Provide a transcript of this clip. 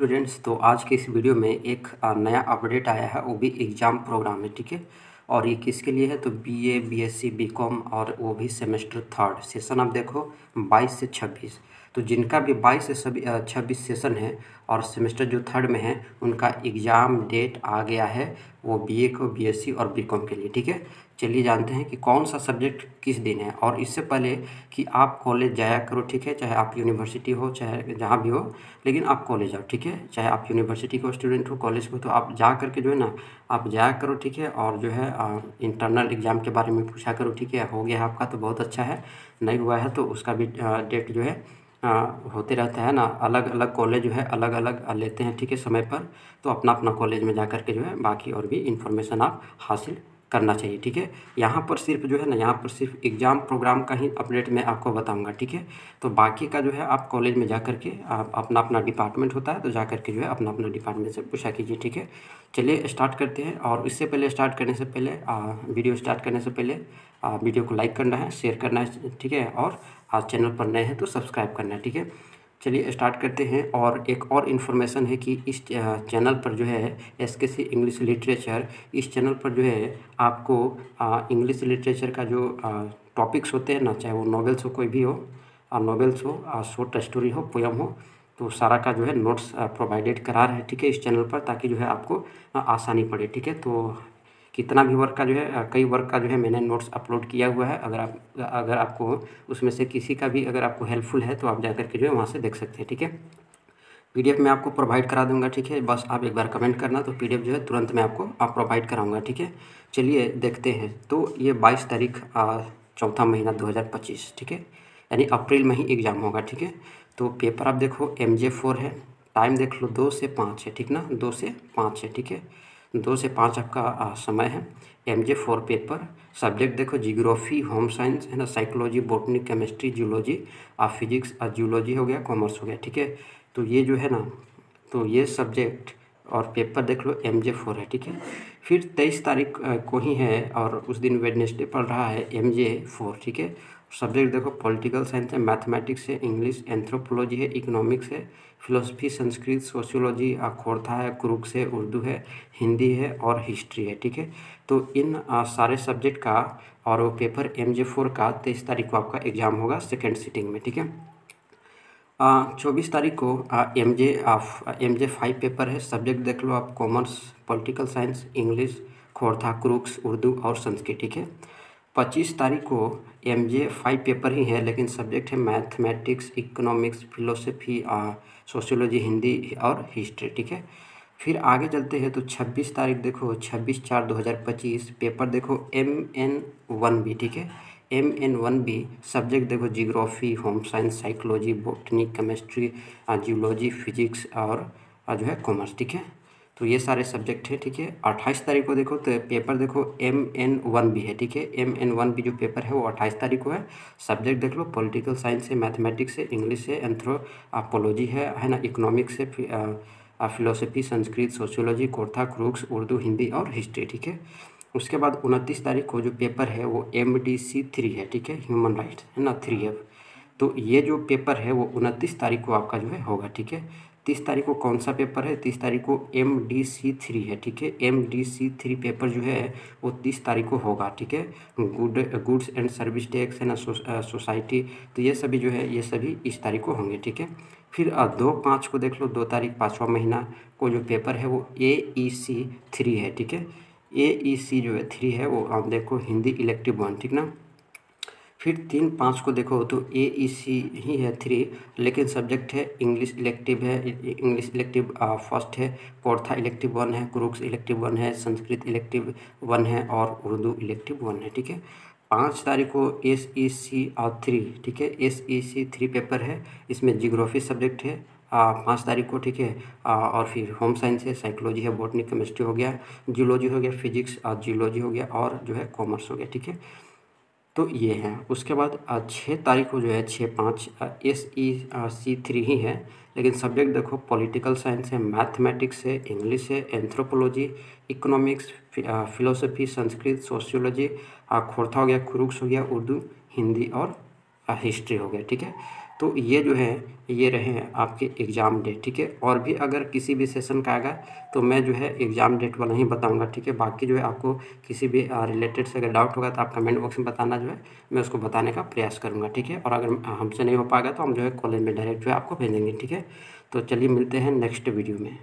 Students, तो आज के इस वीडियो में एक नया अपडेट आया है, वो भी एग्ज़ाम प्रोग्राम है। ठीक है, और ये किसके लिए है तो बीए, बीएससी, बीकॉम और वो भी सेमेस्टर थर्ड सेशन। आप देखो 22 से 26, तो जिनका भी 22 से 26 सेशन है और सेमेस्टर जो थर्ड में है उनका एग्ज़ाम डेट आ गया है, वो बीए को, बीएससी और बीकॉम के लिए। ठीक है, चलिए जानते हैं कि कौन सा सब्जेक्ट किस दिन है। और इससे पहले कि आप कॉलेज जाया करो, ठीक है, चाहे आप यूनिवर्सिटी हो चाहे जहाँ भी हो, लेकिन आप कॉलेज आओ। ठीक है, चाहे आप यूनिवर्सिटी को स्टूडेंट हो, कॉलेज को, तो आप जा करके जो है ना आप जाया करो। ठीक है, और जो है इंटरनल एग्ज़ाम के बारे में पूछा करो। ठीक है, हो गया आपका तो बहुत अच्छा है, नहीं हुआ है तो उसका भी डेट जो है होते रहता है ना। अलग अलग कॉलेज जो है अलग अलग लेते हैं, ठीक है, समय पर। तो अपना अपना कॉलेज में जा कर के जो है बाकी और भी इन्फॉर्मेशन आप हासिल करना चाहिए। ठीक है, यहाँ पर सिर्फ जो है ना, यहाँ पर सिर्फ एग्ज़ाम प्रोग्राम का ही अपडेट मैं आपको बताऊँगा। ठीक है, तो बाकी का जो है आप कॉलेज में जा कर के आप अपना अपना डिपार्टमेंट होता है तो जा कर के जो है अपना अपना डिपार्टमेंट से पूछा कीजिए। ठीक है, चलिए स्टार्ट करते हैं। और इससे पहले स्टार्ट करने से पहले वीडियो स्टार्ट करने से पहले वीडियो को लाइक करना है, शेयर करना है। ठीक है, और चैनल पर नए हैं तो सब्सक्राइब करना है। ठीक है, चलिए स्टार्ट करते हैं। और एक और इन्फॉर्मेशन है कि इस चैनल पर जो है एसकेसी इंग्लिश लिटरेचर, इस चैनल पर जो है आपको इंग्लिश लिटरेचर का जो टॉपिक्स होते हैं ना, चाहे वो नॉवेल्स हो, कोई भी हो, नॉवेल्स हो, शॉर्ट स्टोरी हो, पोयम हो, तो सारा का जो है नोट्स प्रोवाइडेड करा रहे हैं। ठीक है, इस चैनल पर, ताकि जो है आपको आसानी पड़े। ठीक है, तो कितना भी वर्क का जो है कई वर्क का जो है मैंने नोट्स अपलोड किया हुआ है। अगर आपको उसमें से किसी का भी अगर आपको हेल्पफुल है तो आप जा कर के जो है वहाँ से देख सकते हैं। ठीक है, पीडीएफ मैं आपको प्रोवाइड करा दूंगा। ठीक है, बस आप एक बार कमेंट करना तो पीडीएफ जो है तुरंत मैं आपको प्रोवाइड कराऊंगा। ठीक है, चलिए देखते हैं। तो ये 22 तारीख चौथा महीना 2025, ठीक है, यानी अप्रैल में ही एग्ज़ाम होगा। ठीक है, तो पेपर आप देखो MJ4 है, टाइम देख लो 2 से 5 है। ठीक ना, 2 से 5 है। ठीक है, 2 से 5 आपका समय है। MJ4 पेपर, सब्जेक्ट देखो जियोग्राफी, होम साइंस है ना, psychology, botany, chemistry, zoology, physics, zoology हो गया, कॉमर्स हो गया। ठीक है, तो ये जो है ना, तो ये सब्जेक्ट और पेपर देख लो MJ4 है। ठीक है, फिर 23 तारीख को ही है और उस दिन वेडनेसडे पड़ रहा है MJ4। ठीक है, सब्जेक्ट देखो पॉलिटिकल साइंस है, मैथमेटिक्स है, इंग्लिश, एंथ्रोपोलॉजी है, इकोनॉमिक्स है, फिलोसफी, संस्कृत, सोशियोलॉजी, खोरथा है, क्रूक्स है, उर्दू है, हिंदी है और हिस्ट्री है। ठीक है, तो इन सारे सब्जेक्ट का और वो पेपर MJ4 का 23 तारीख को आपका एग्ज़ाम होगा सेकेंड सिटिंग में। ठीक है, 24 तारीख को MJ5 पेपर है, सब्जेक्ट देख लो आप commerce, political science, English, Khortha, Kurukh, Urdu और संस्कृत। ठीक है, 25 तारीख को MJ5 पेपर ही है, लेकिन सब्जेक्ट है mathematics, economics, philosophy, sociology, Hindi और हिस्ट्री। ठीक है, फिर आगे चलते हैं तो 26 तारीख देखो, 26/4/2025 पेपर देखो MN1B। ठीक है, MN1B सब्जेक्ट देखो geography, home science, psychology, botany, chemistry, geology, physics और जो है कॉमर्स। ठीक है, तो ये सारे सब्जेक्ट हैं। ठीक है, 28 तारीख को देखो तो पेपर देखो MN1B है। ठीक है, MN1B जो पेपर है वो 28 तारीख को है, सब्जेक्ट देख लो पॉलिटिकल साइंस है, मैथमेटिक्स है, इंग्लिश है, एंथ्रोपोलॉजी है ना, इकोनॉमिक्स है, फिलोसफी, संस्कृत, सोशियोलॉजी, खोरथा, क्रूक्स, उर्दू, हिंदी और हिस्ट्री। ठीक है, उसके बाद 29 तारीख को जो पेपर है वो MDC3 है। ठीक है, ह्यूमन राइट्स है ना, 3F। तो ये जो पेपर है वो 29 तारीख को आपका जो है होगा। ठीक है, 30 तारीख को कौन सा पेपर है, 30 तारीख को MDC3 है। ठीक है, MDC3 पेपर जो है वो 30 तारीख को होगा। ठीक है, गुड्स एंड सर्विस टैक्स है ना, सोसाइटी, तो ये सभी जो है ये सभी इस तारीख को होंगे। ठीक है, फिर 2/5 को देख लो, 2 तारीख 5वां महीना को जो पेपर है वो AEC3 है। ठीक है, AEC जो है 3 है वो आप देखो हिंदी इलेक्टिव 1। ठीक ना, फिर 3/5 को देखो तो AEC ही है 3, लेकिन सब्जेक्ट है इंग्लिश इलेक्टिव है, इंग्लिश इलेक्टिव फर्स्ट है, खोरथा इलेक्टिव 1 है, क्रूक्स इलेक्टिव 1 है, संस्कृत इलेक्टिव 1 है और उर्दू इलेक्टिव 1 है। ठीक है, 5 तारीख को SEC3। ठीक है, SEC3 पेपर है, इसमें जियोग्राफी सब्जेक्ट है 5 तारीख को। ठीक है, और फिर होम साइंस है, साइकोलॉजी है, बॉटनी, केमिस्ट्री हो गया, जियोलॉजी हो गया, फिजिक्स, जियोलॉजी हो गया और जो है कॉमर्स हो गया। ठीक है, तो ये है। उसके बाद 6 तारीख को जो है 6/5 SEC3 ही है, लेकिन सब्जेक्ट देखो पॉलिटिकल साइंस है, मैथमेटिक्स है, इंग्लिश है, anthropology, economics, philosophy, Sanskrit, sociology, Khortha हो गया, क्रूक्स हो गया, उर्दू, हिंदी और हिस्ट्री हो गया। ठीक है, तो ये जो है ये रहे आपके एग्ज़ाम डेट, ठीक है। और भी अगर किसी भी सेशन का आएगा तो मैं जो है एग्ज़ाम डेट वाला ही बताऊंगा, ठीक है। बाकी जो है आपको किसी भी रिलेटेड से अगर डाउट होगा तो आप कमेंट बॉक्स में बताना, जो है मैं उसको बताने का प्रयास करूँगा, ठीक है। और अगर हमसे नहीं हो पाएगा तो हम जो है कॉलेज में डायरेक्ट जो है आपको भेज देंगे, ठीक है। तो चलिए मिलते हैं नेक्स्ट वीडियो में।